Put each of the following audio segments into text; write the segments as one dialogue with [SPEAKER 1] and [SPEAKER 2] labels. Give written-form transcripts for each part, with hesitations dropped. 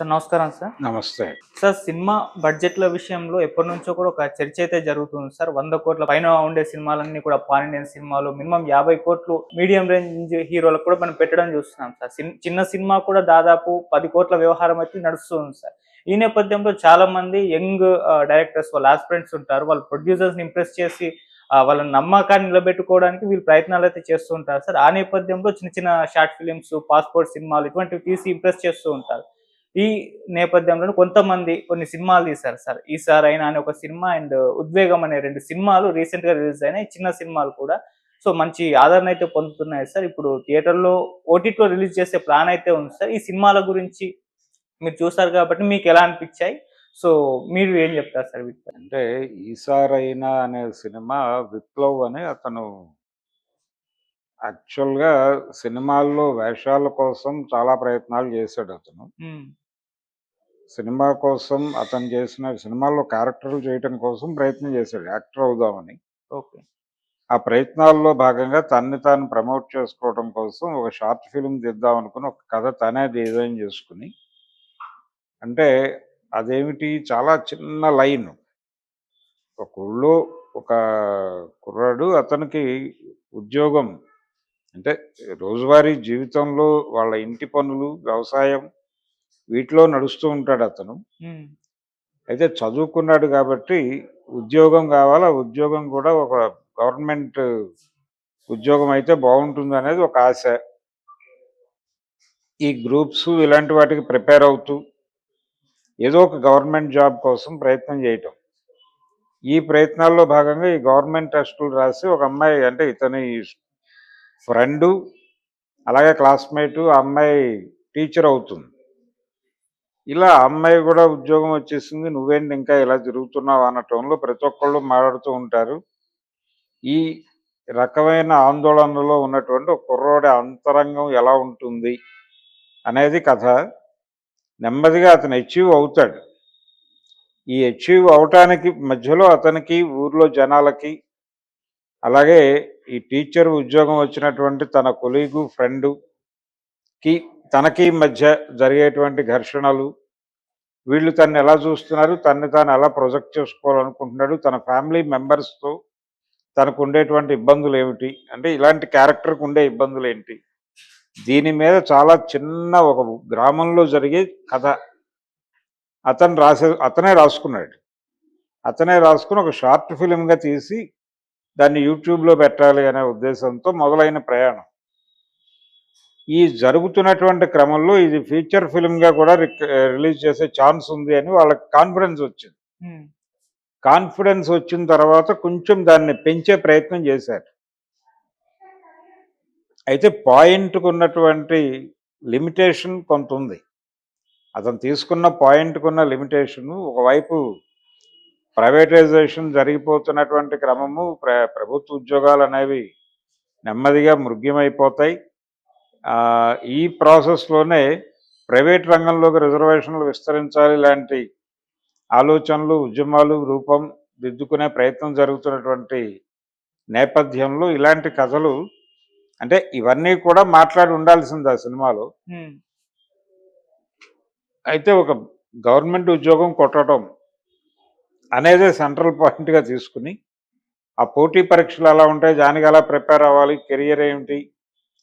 [SPEAKER 1] Sir నమస్కారం sir.
[SPEAKER 2] నమస్తే.
[SPEAKER 1] Sir cinema బడ్జెట్‌ల విషయంలో ఎప్పటినుంచో కూడా ఒక చర్చ అయితే జరుగుతుంది సార్. 100,00,00,000 పైన ఉండే సినిమాలన్నీ కూడా పాన్ ఇండియన్ సినిమాలు మినిమమ్ 50,00,00,000 మీడియం రేంజ్ హీరోలకు కూడా మనం పెట్టడం చూస్తున్నాం సార్. చిన్న సినిమా కూడా దాదాపు 10,00,00,000 వ్యవహారం అయితే నడుస్తుంది సార్. ఈ నేపథ్యంలో చాలా మంది యంగ్ డైరెక్టర్స్ వాళ్ళ యాస్పిరెంట్స్ ఉంటారు. వాళ్ళు ప్రొడ్యూసర్స్‌ని ఇంప్రెస్ చేసి వాళ్ళ నమ్మకాన్ని నిలబెట్టుకోవడానికి వీళ్ళు ప్రయత్నాలైతే చేస్తూ ఉంటారు సార్. ఆ నేపథ్యంలో చిన్న చిన్న షార్ట్ ఫిల్మ్స్, పాస్‌పోర్ట్ సినిమాలు ఇటువంటివి తీసి ఇంప్రెస్ చేస్తూ ఉంటారు. ఈ నేపథ్యంలోనే కొంతమంది కొన్ని సినిమాలు తీశారు సార్. 'ఈసారైనా' అనే ఒక సినిమా అండ్ 'ఉద్వేగం' అనే 2 సినిమాలు రీసెంట్‌గా రిలీజ్ అయినాయి. చిన్న సినిమాలు కూడా. సో, మంచి ఆదరణ అయితే పొందుతున్నాయి సార్. ఇప్పుడు థియేటర్‌లో ఓటీటీలో రిలీజ్ చేసే ప్లాన్ అయితే ఉంది సార్. ఈ సినిమాల గురించి మీరు చూసారు కాబట్టి మీకెలా అనిపిచ్చాయి? సో, మీరు ఏం చెప్తారు సార్ వీటిపై?
[SPEAKER 2] అంటే 'ఈసారైనా' అనే సినిమా విప్లవ్ అని అతను యాక్చువల్‌గా సినిమాల్లో వేషాల కోసం చాలా ప్రయత్నాలు చేశాడతను.
[SPEAKER 1] హ్మ్.
[SPEAKER 2] సినిమా కోసం అతను చేసిన సినిమాల్లో క్యారెక్టర్లు చేయటం కోసం ప్రయత్నం చేశాడు యాక్టర్ అవుదామని.
[SPEAKER 1] ఓకే.
[SPEAKER 2] ఆ ప్రయత్నాల్లో భాగంగా తనని తాను ప్రమోట్ చేసుకోవడం కోసం ఒక షార్ట్ ఫిల్మ్ తీద్దామనుకుని ఒక కథ తనే డిజైన్ చేసుకొని అంటే అదేమిటి చాలా చిన్న లైన్. ఒక ఊళ్ళో ఒక కుర్రాడు అతనికి ఉద్యోగం అంటే రోజువారీ జీవితంలో వాళ్ళ ఇంటి పనులు, వ్యవసాయం వీటిలో నడుస్తూ ఉంటాడు అతను.
[SPEAKER 1] హ్మ్.
[SPEAKER 2] అయితే చదువుకున్నాడు కాబట్టి ఉద్యోగం కావాలి. ఆ ఉద్యోగం కూడా ఒక గవర్నమెంట్ ఉద్యోగం అయితే బాగుంటుందనేది ఒక ఆశ. ఈ గ్రూప్స్ ఇలాంటి వాటికి ప్రిపేర్ అవుతూ ఏదో ఒక గవర్నమెంట్ జాబ్ కోసం ప్రయత్నం చేయటం. ఈ ప్రయత్నాల్లో భాగంగా ఈ గవర్నమెంట్ టెస్టులు రాసి ఒక అమ్మాయి అంటే ఇతని ఫ్రెండు, అలాగే క్లాస్‌మేటు ఆ అమ్మాయి టీచర్ అవుతుంది. ఇలా ఆ అమ్మాయి కూడా ఉద్యోగం వచ్చేసింది. నువ్వేంటి ఇంకా ఇలా తిరుగుతున్నావు అన్న టోన్‌లో ప్రతి ఒక్కళ్ళు మాట్లాడుతూ ఉంటారు. ఈ రకమైన ఆందోళనలో ఉన్నటువంటి ఒక కుర్రోడి అంతరంగం ఎలా ఉంటుంది అనేది కథ. నెమ్మదిగా అతను అచీవ్ అవుతాడు. ఈ అచీవ్ అవ్వటానికి మధ్యలో అతనికి ఊర్లో జనాలకి, అలాగే ఈ టీచర్ ఉద్యోగం వచ్చినటువంటి తన కొలీగు, ఫ్రెండుకి తనకి మధ్య జరిగేటువంటి ఘర్షణలు, వీళ్ళు తనని ఎలా చూస్తున్నారు, తనని తాను ఎలా ప్రొజెక్ట్ చేసుకోవాలనుకుంటున్నాడు, తన ఫ్యామిలీ మెంబర్స్‌తో తనకు ఉండేటువంటి ఇబ్బందులేమిటి, అంటే ఇలాంటి క్యారెక్టర్‌కి ఉండే ఇబ్బందులేంటి, దీని మీద చాలా చిన్న ఒక గ్రామంలో జరిగే కథ అతనే రాసుకున్నాడు. అతనే రాసుకుని ఒక షార్ట్ ఫిల్మ్‌గా తీసి దాన్ని యూట్యూబ్‌లో పెట్టాలి అనే ఉద్దేశంతో మొదలైన ప్రయాణం. ఈ జరుగుతున్నటువంటి క్రమంలో ఇది ఫీచర్ ఫిల్మ్‌గా కూడా రిలీజ్ చేసే ఛాన్స్ ఉంది అని వాళ్ళకి కాన్ఫిడెన్స్ వచ్చింది.
[SPEAKER 1] హ్మ్.
[SPEAKER 2] కాన్ఫిడెన్స్ వచ్చిన తర్వాత కొంచెం దాన్ని పెంచే ప్రయత్నం చేశారు. అయితే పాయింట్‌కున్నటువంటి లిమిటేషన్ కొంతుంది. అతను తీసుకున్న పాయింట్‌కున్న లిమిటేషను ఒకవైపు ప్రైవేటైజేషన్ జరిగిపోతున్నటువంటి క్రమము, ప్రభుత్వ ఉద్యోగాలనేవి నెమ్మదిగా మృగ్యమైపోతాయి. ఈ ప్రాసెస్‌లోనే ప్రైవేట్ రంగంలోకి రిజర్వేషన్లు విస్తరించాలి లాంటి ఆలోచనలు, ఉద్యమాలు రూపం దిద్దుకునే ప్రయత్నం జరుగుతున్నటువంటి నేపథ్యంలో ఇలాంటి కథలు అంటే ఇవన్నీ కూడా మాట్లాడి ఉండాల్సింది ఆ సినిమాలో.
[SPEAKER 1] హ్మ్.
[SPEAKER 2] అయితే ఒక గవర్నమెంట్ ఉద్యోగం కొట్టడం అనేదే సెంట్రల్ పాయింట్‌గా తీసుకుని, ఆ పోటీ పరీక్షలు ఎలా ఉంటాయి, దానికి ఎలా ప్రిపేర్ అవ్వాలి, కెరియర్ ఏమిటి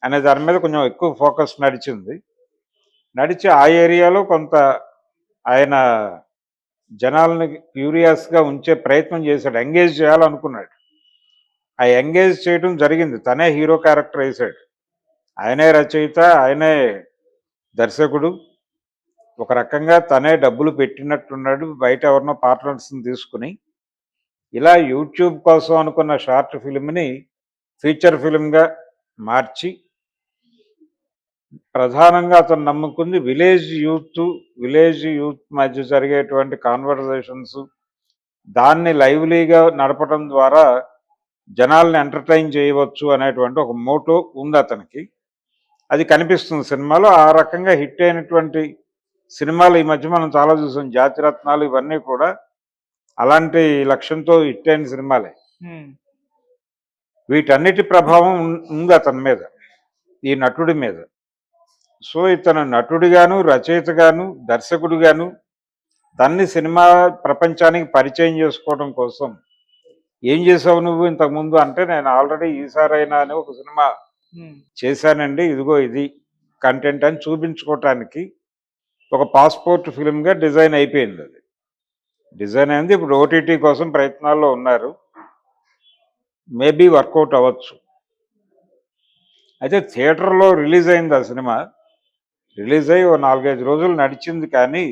[SPEAKER 2] అనే దాని మీద కొంచెం ఎక్కువ ఫోకస్ నడిచింది. నడిచి ఆ ఏరియాలో కొంత ఆయన జనాల్ని క్యూరియస్‌గా ఉంచే ప్రయత్నం చేశాడు. ఎంగేజ్ చేయాలనుకున్నాడు. ఆ ఎంగేజ్ చేయడం జరిగింది. తనే హీరో క్యారెక్టర్ ఏసాడు. ఆయనే రచయిత, ఆయనే దర్శకుడు. ఒక రకంగా తనే డబ్బులు పెట్టినట్టున్నాడు. బయట ఎవరినో పార్ట్నర్స్‌ని తీసుకొని. ఇలా యూట్యూబ్ కోసం అనుకున్న షార్ట్ ఫిల్మ్‌ని ఫీచర్ ఫిల్మ్‌గా మార్చి ప్రధానంగా అతను నమ్ముకుంది విలేజ్ యూత్ మధ్య జరిగేటువంటి కాన్వర్జేషన్స్, దాన్ని లైవ్లీగా నడపడం ద్వారా జనాల్ని ఎంటర్టైన్ చేయవచ్చు అనేటువంటి ఒక మోటో ఉంది అతనికి. అది కనిపిస్తుంది సినిమాలో. ఆ రకంగా హిట్ అయినటువంటి సినిమాలు ఈ మధ్య మనం చాలా చూసాం. జాతిరత్నాలు ఇవన్నీ కూడా అలాంటి లక్ష్యంతో హిట్ అయిన సినిమాలే.
[SPEAKER 1] హ్మ్.
[SPEAKER 2] వీటన్నిటి ప్రభావం ఉంది అతని మీద, ఈ నటుడి మీద. సో ఇతను నటుడిగాను, రచయితగాను, దర్శకుడిగాను తన్ని సినిమా ప్రపంచానికి పరిచయం చేసుకోవడం కోసం ఏం చేసావు నువ్వు ఇంతకుముందు అంటే, నేను ఆల్రెడీ ఈసారైనా అని ఒక సినిమా
[SPEAKER 1] ఉమ్,
[SPEAKER 2] చేశానండి, ఇదిగో ఇది కంటెంట్ అని చూపించుకోవటానికి ఒక పాస్పోర్ట్ ఫిల్మ్గా డిజైన్ అయిపోయింది. అది డిజైన్ అయింది, ఇప్పుడు ఓటీటీ కోసం ప్రయత్నాల్లో ఉన్నారు, మేబీ వర్కౌట్ అవ్వచ్చు. అయితే థియేటర్లో రిలీజ్ అయింది ఆ సినిమా, రిలీజ్ అయ్యి ఓ 4-5 రోజులు నడిచింది, కానీ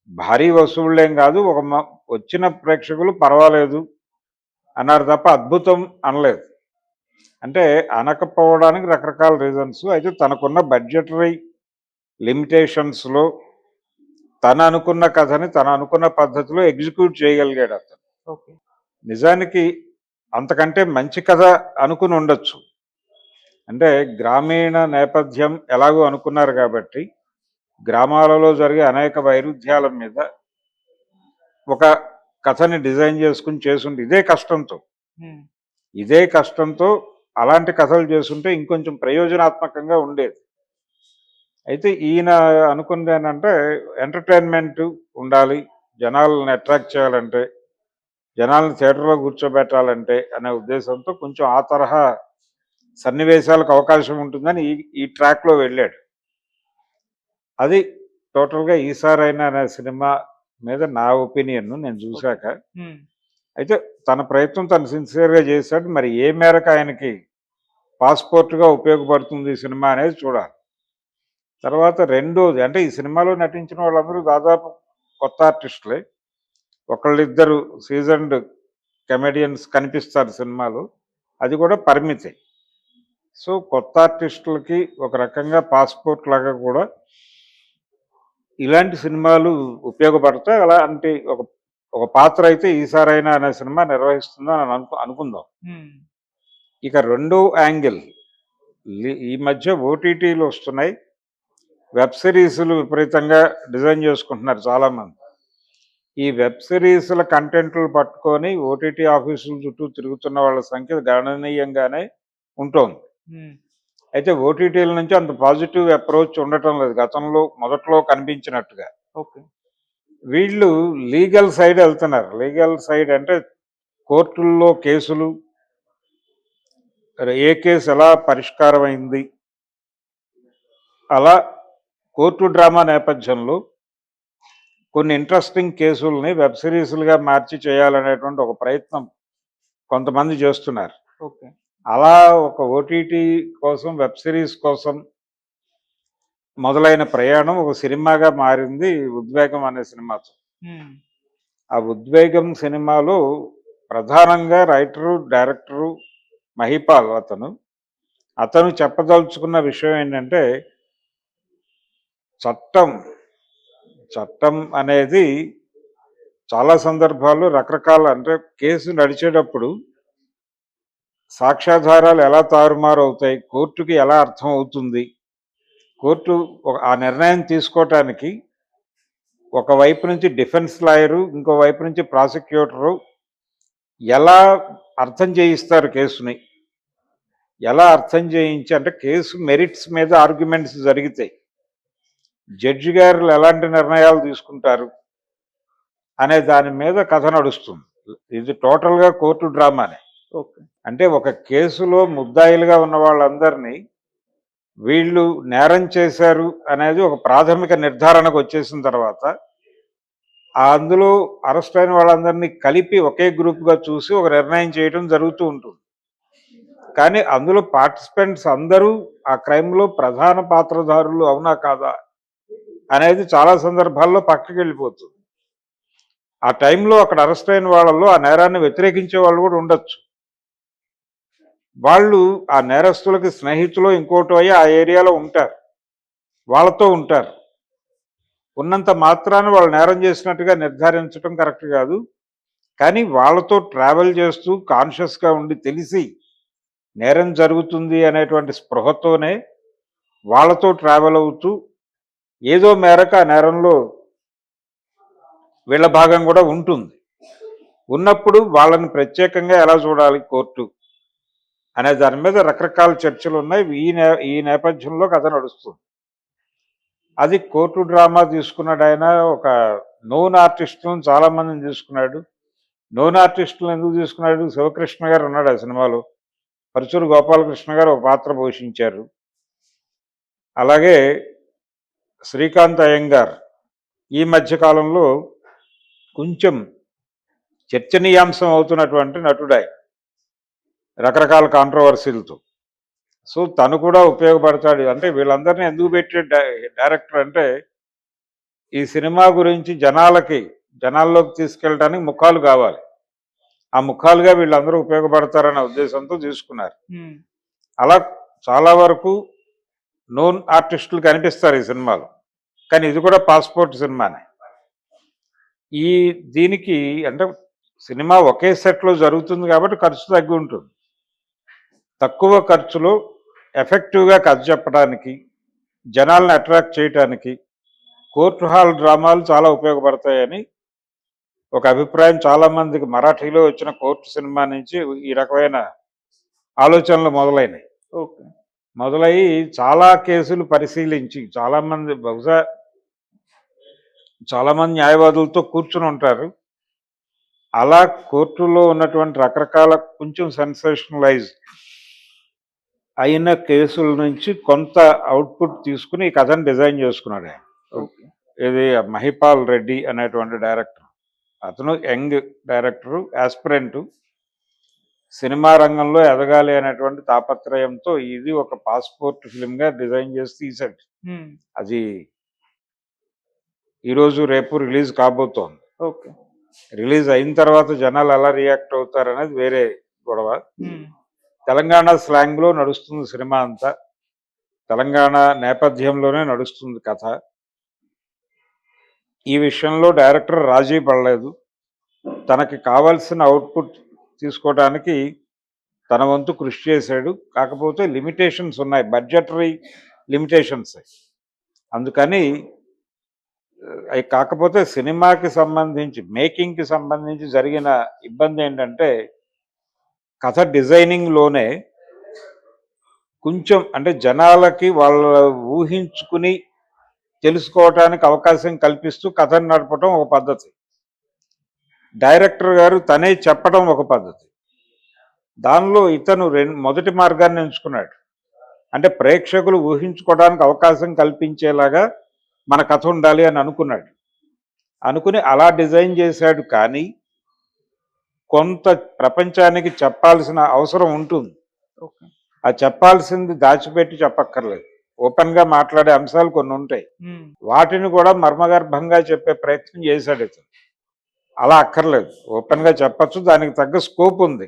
[SPEAKER 2] భారీ వసూళ్ళేం కాదు. వచ్చిన ప్రేక్షకులు పర్వాలేదు అన్నారు తప్ప అద్భుతం అనలేదు. అంటే అనకపోవడానికి రకరకాల రీజన్స్. అయితే తనకున్న బడ్జెటరీ లిమిటేషన్స్లో తను అనుకున్న కథని తను అనుకున్న పద్ధతిలో ఎగ్జిక్యూట్ చేయగలిగాడు అతను.
[SPEAKER 1] ఓకే.
[SPEAKER 2] నిజానికి అంతకంటే మంచి కథ అనుకుని ఉండొచ్చు. అంటే గ్రామీణ నేపథ్యం ఎలాగో అనుకున్నారు కాబట్టి గ్రామాలలో జరిగే అనేక వైరుధ్యాల మీద ఒక కథని డిజైన్ చేసుకుని చేసుంటే
[SPEAKER 1] ఉమ్,
[SPEAKER 2] ఇదే కష్టంతో అలాంటి కథలు చేసుంటే ఇంకొంచెం ప్రయోజనాత్మకంగా ఉండేది. అయితే ఈయన అనుకుంది ఏంటంటే ఎంటర్టైన్మెంట్ ఉండాలి, జనాలను అట్రాక్ట్ చేయాలంటే, జనాలను థియేటర్లో కూర్చోబెట్టాలంటే అనే ఉద్దేశంతో కొంచెం ఆ తరహా సన్నివేశాలకు అవకాశం ఉంటుందని ఈ ట్రాక్లో వెళ్ళాడు. అది టోటల్గా ఈసారైనా అనే సినిమా మీద నా ఒపీనియన్ నేను చూశాక.
[SPEAKER 1] ఉమ్,
[SPEAKER 2] అయితే తన ప్రయత్నం తను సిన్సియర్గా చేశాడు. మరి ఏ మేరకు ఆయనకి పాస్పోర్ట్గా ఉపయోగపడుతుంది ఈ సినిమా అనేది చూడాలి. తర్వాత రెండోది అంటే ఈ సినిమాలో నటించిన వాళ్ళందరూ దాదాపు కొత్త ఆర్టిస్టులే, ఒకళ్ళిద్దరు సీజన్డ్ కమెడియన్స్ కనిపిస్తారు సినిమాలో, అది కూడా పరిమితే. సో కొత్త ఆర్టిస్టులకి ఒక రకంగా పాస్పోర్ట్ లాగా కూడా ఇలాంటి సినిమాలు ఉపయోగపడతాయి. అలాంటి ఒక ఒక పాత్ర అయితే ఈసారైనా అనే సినిమా నిర్వహిస్తుందని అనుకుందాం.
[SPEAKER 1] ఉమ్,
[SPEAKER 2] ఇక రెండో యాంగిల్, ఈ మధ్య ఓటీటీలు వస్తున్నాయి, వెబ్ సిరీస్లు విపరీతంగా డిజైన్ చేసుకుంటున్నారు చాలామంది. ఈ వెబ్ సిరీస్ల కంటెంట్లు పట్టుకొని ఓటీటీ ఆఫీసుల చుట్టూ తిరుగుతున్న వాళ్ళ సంఖ్య గణనీయంగానే ఉంటుంది.
[SPEAKER 1] ఉమ్,
[SPEAKER 2] అయితే ఓటీటీల నుంచి అంత పాజిటివ్ అప్రోచ్ ఉండటం లేదు గతంలో మొదట్లో కనిపించినట్టుగా.
[SPEAKER 1] ఓకే.
[SPEAKER 2] వీళ్ళు లీగల్ సైడ్ వెళ్తున్నారు. లీగల్ సైడ్ అంటే కోర్టుల్లో కేసులు, ఏ కేసు ఎలా పరిష్కారం అయింది, అలా కోర్టు డ్రామా నేపథ్యంలో కొన్ని ఇంట్రెస్టింగ్ కేసుల్ని వెబ్ సిరీస్లుగా మార్చి చేయాలనేటువంటి ఒక ప్రయత్నం కొంతమంది చేస్తున్నారు.
[SPEAKER 1] ఓకే.
[SPEAKER 2] అలా ఒక ఓటీటీ కోసం, వెబ్ సిరీస్ కోసం మొదలైన ప్రయాణం ఒక సినిమాగా మారింది 'ఉద్వేగం' అనే సినిమాతో.
[SPEAKER 1] ఉమ్,
[SPEAKER 2] ఆ 'ఉద్వేగం' సినిమాలో ప్రధానంగా రైటరు, డైరెక్టరు మహిపాల్ అతను చెప్పదలుచుకున్న విషయం ఏంటంటే, చట్టం అనేది చాలా సందర్భాల్లో రకరకాల, అంటే కేసు నడిచేటప్పుడు సాక్ష్యాధారాలు ఎలా తారుమారు అవుతాయి, కోర్టుకి ఎలా అర్థం అవుతుంది, కోర్టు ఆ నిర్ణయం తీసుకోవటానికి ఒకవైపు నుంచి డిఫెన్స్ లాయరు, ఇంకో వైపు నుంచి ప్రాసిక్యూటరు ఎలా అర్థం చేయిస్తారు కేసుని, ఎలా అర్థం చేయించి, అంటే కేసు మెరిట్స్ మీద ఆర్గ్యుమెంట్స్ జరిగితే జడ్జి గారు ఎలాంటి నిర్ణయాలు తీసుకుంటారు అనే దాని మీద కథ నడుస్తుంది. ఇది టోటల్గా కోర్టు డ్రామానే.
[SPEAKER 1] ఓకే.
[SPEAKER 2] అంటే ఒక కేసులో ముద్దాయిలుగా ఉన్న వాళ్ళందరినీ వీళ్ళు నేరం చేశారు అనేది ఒక ప్రాథమిక నిర్ధారణకు వచ్చేసిన తర్వాత అందులో అరెస్ట్ అయిన వాళ్ళందరినీ కలిపి ఒకే గ్రూప్గా చూసి ఒక నిర్ణయం చేయడం జరుగుతూ ఉంటుంది. కానీ అందులో పార్టిసిపెంట్స్ అందరూ ఆ క్రైమ్లో ప్రధాన పాత్రధారులు అవునా కాదా అనేది చాలా సందర్భాల్లో పక్కకి వెళ్ళిపోతుంది. ఆ టైంలో అక్కడ అరెస్ట్ అయిన వాళ్ళలో ఆ నేరాన్ని వ్యతిరేకించే వాళ్ళు కూడా ఉండొచ్చు. వాళ్ళు ఆ నేరస్తులకి స్నేహితులు ఇంకోటో అయ్యి ఆ ఏరియాలో ఉంటారు, వాళ్ళతో ఉంటారు. ఉన్నంత మాత్రాన వాళ్ళు నేరం చేసినట్టుగా నిర్ధారించడం కరెక్ట్ కాదు. కానీ వాళ్ళతో ట్రావెల్ చేస్తూ కాన్షియస్గా ఉండి తెలిసి నేరం జరుగుతుంది అనేటువంటి స్పృహతోనే వాళ్ళతో ట్రావెల్ అవుతూ ఏదో మేరకు ఆ నేరంలో వీళ్ళ భాగం కూడా ఉంటుంది. ఉన్నప్పుడు వాళ్ళని ప్రత్యేకంగా ఎలా చూడాలి కోర్టు అనే దాని మీద రకరకాల చర్చలు ఉన్నాయి. ఈ నేపథ్యంలో కథ నడుస్తుంది. అది కోర్టు డ్రామా తీసుకున్నాడు ఆయన. ఒక నోన్ ఆర్టిస్టులను చాలా మందిని తీసుకున్నాడు. నోన్ ఆర్టిస్టులను ఎందుకు తీసుకున్నాడు? శివకృష్ణ గారు ఉన్నాడు ఆ సినిమాలో. పరుచూరు గోపాలకృష్ణ గారు ఒక పాత్ర పోషించారు. అలాగే శ్రీకాంత్ అయ్యంగార్ ఈ మధ్య కాలంలో కొంచెం చర్చనీయాంశం అవుతున్నటువంటి నటుడాయి, రకరకాల కాంట్రవర్సీలతో. సో తను కూడా ఉపయోగపడతాడు. అంటే వీళ్ళందరినీ ఎందుకు పెట్టే డైరెక్టర్ అంటే ఈ సినిమా గురించి జనాల్లోకి తీసుకెళ్ళడానికి ముఖాలు కావాలి. ఆ ముఖాలుగా వీళ్ళందరూ ఉపయోగపడతారనే ఉద్దేశంతో తీసుకున్నారు. అలా చాలా వరకు నోన్ ఆర్టిస్టులు కనిపిస్తారు ఈ సినిమాలో. కానీ ఇది కూడా పాస్పోర్ట్ సినిమానే. దీనికి అంటే సినిమా ఒకే సెట్లో జరుగుతుంది కాబట్టి ఖర్చు తగ్గి ఉంటుంది. తక్కువ ఖర్చులో ఎఫెక్టివ్గా కథ చెప్పడానికి, జనాలను అట్రాక్ట్ చేయడానికి కోర్టు హాల్ డ్రామాలు చాలా ఉపయోగపడతాయని ఒక అభిప్రాయం చాలామందికి. మరాఠీలో వచ్చిన కోర్టు సినిమా నుంచి ఈ రకమైన ఆలోచనలు మొదలైనవి. మొదలయ్యి చాలా కేసులు పరిశీలించి బహుశా చాలామంది న్యాయవాదులతో కూర్చుని ఉంటారు. అలా కోర్టులో ఉన్నటువంటి రకరకాల కొంచెం సెన్సేషనలైజ్ అయిన కేసుల నుంచి కొంత అవుట్పుట్ తీసుకుని ఈ కథను డిజైన్ చేసుకున్నాడు ఆయన. ఇది మహిపాల్ రెడ్డి అనేటువంటి డైరెక్టర్. అతను యంగ్ డైరెక్టరు, యాస్పిరెంటు, సినిమా రంగంలో ఎదగాలి అనేటువంటి తాపత్రయంతో ఇది ఒక పాస్పోర్ట్ ఫిల్మ్గా డిజైన్ చేసి తీశాడు. అది ఈరోజు రేపు రిలీజ్ కాబోతోంది. రిలీజ్ అయిన తర్వాత జనాలు ఎలా రియాక్ట్ అవుతారనేది వేరే గొడవ. తెలంగాణ స్లాంగ్లో నడుస్తుంది సినిమా అంతా. తెలంగాణ నేపథ్యంలోనే నడుస్తుంది కథ. ఈ విషయంలో డైరెక్టర్ రాజీ పడలేదు. తనకి కావాల్సిన అవుట్పుట్ తీసుకోవడానికి తన వంతు కృషి చేశాడు. కాకపోతే లిమిటేషన్స్ ఉన్నాయి, బడ్జెటరీ లిమిటేషన్స్. అందుకని కాకపోతే సినిమాకి సంబంధించి, మేకింగ్కి సంబంధించి జరిగిన ఇబ్బంది ఏంటంటే కథ డిజైనింగ్లోనే కొంచెం అంటే జనాలకి వాళ్ళ ఊహించుకుని తెలుసుకోవటానికి అవకాశం కల్పిస్తూ కథను నడపడం ఒక పద్ధతి, డైరెక్టర్ గారు తనే చెప్పడం ఒక పద్ధతి. దానిలో ఇతను మొదటి మార్గాన్ని ఎంచుకున్నాడు. అంటే ప్రేక్షకులు ఊహించుకోవడానికి అవకాశం కల్పించేలాగా మన కథ ఉండాలి అని అనుకుని అలా డిజైన్ చేశాడు. కానీ కొంత ప్రపంచానికి చెప్పాల్సిన అవసరం ఉంటుంది. ఆ చెప్పాల్సింది దాచిపెట్టి చెప్పక్కర్లేదు. ఓపెన్గా మాట్లాడే అంశాలు కొన్ని ఉంటాయి, వాటిని కూడా మర్మగర్భంగా చెప్పే ప్రయత్నం చేశాడు ఇతను. అలా అక్కర్లేదు, ఓపెన్గా చెప్పచ్చు. దానికి తగ్గ స్కోప్ ఉంది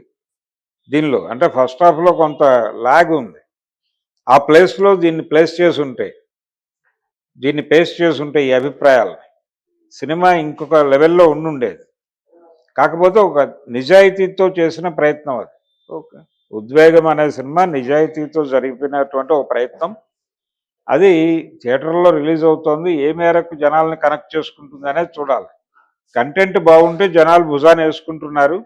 [SPEAKER 2] దీనిలో. అంటే ఫస్ట్ హాఫ్లో కొంత లాగ్ ఉంది. ఆ ప్లేస్లో దీన్ని పేస్ట్ చేసి ఉంటే ఈ అభిప్రాయాలని సినిమా ఇంకొక లెవెల్లో ఉండుండేది. కాకపోతే ఒక నిజాయితీతో చేసిన ప్రయత్నం అది. ఉద్వేగం అనే సినిమా నిజాయితీతో జరిపినటువంటి ఒక ప్రయత్నం. అది థియేటర్లో రిలీజ్ అవుతోంది. ఏ మేరకు జనాల్ని కనెక్ట్ చేసుకుంటుంది అనేది చూడాలి. కంటెంట్ బాగుంటే జనాలు భుజాన్ని వేసుకుంటున్నారు,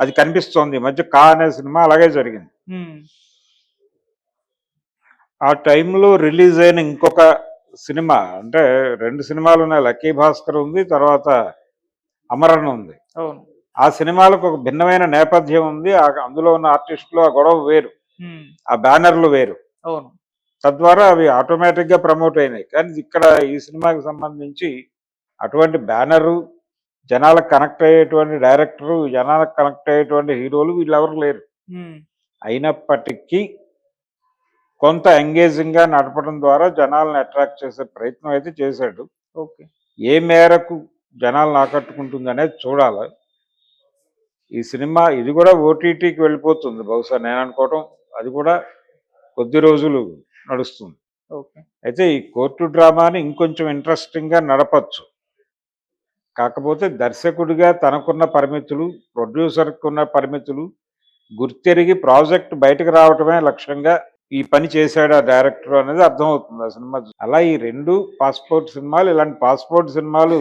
[SPEAKER 2] అది కనిపిస్తోంది. ఈ మధ్య కా అనే సినిమా అలాగే జరిగింది. ఆ టైంలో రిలీజ్ అయిన ఇంకొక సినిమా, అంటే 2 సినిమాలు ఉన్నాయి. లక్కీ భాస్కర్ ఉంది, తర్వాత అమరన్ ఉంది. ఆ సినిమాలకు ఒక భిన్నమైన నేపథ్యం ఉంది. అందులో ఉన్న ఆర్టిస్టులు, ఆ గొడవ వేరు, ఆ బ్యానర్లు వేరు. తద్వారా అవి ఆటోమేటిక్గా ప్రమోట్ అయినాయి. కానీ ఇక్కడ ఈ సినిమాకి సంబంధించి అటువంటి బ్యానరు, జనాలకు కనెక్ట్ అయ్యేటువంటి డైరెక్టరు, జనాలకు కనెక్ట్ అయ్యేటువంటి హీరోలు వీళ్ళెవరు లేరు. అయినప్పటికీ కొంత ఎంగేజింగ్గా నడపడం ద్వారా జనాలను అట్రాక్ట్ చేసే ప్రయత్నం అయితే చేశాడు. ఏ మేరకు జనాలను ఆకట్టుకుంటుంది అనేది చూడాలి. ఈ సినిమా ఇది కూడా ఓటీటీకి వెళ్ళిపోతుంది బహుశా. నేను అనుకోవటం అది కూడా కొద్ది రోజులు నడుస్తుంది. అయితే ఈ కోర్టు డ్రామాని ఇంకొంచెం ఇంట్రెస్టింగ్గా నడపచ్చు. కాకపోతే దర్శకుడిగా తనకున్న పరిమితులు, ప్రొడ్యూసర్కి ఉన్న పరిమితులు గుర్తెరిగి ప్రాజెక్ట్ బయటకు రావటమే లక్ష్యంగా ఈ పని చేశాడు ఆ డైరెక్టర్ అనేది అర్థమవుతుంది ఆ సినిమా. అలా ఈ 2 పాస్పోర్ట్ సినిమాలు, ఇలాంటి పాస్పోర్ట్ సినిమాలు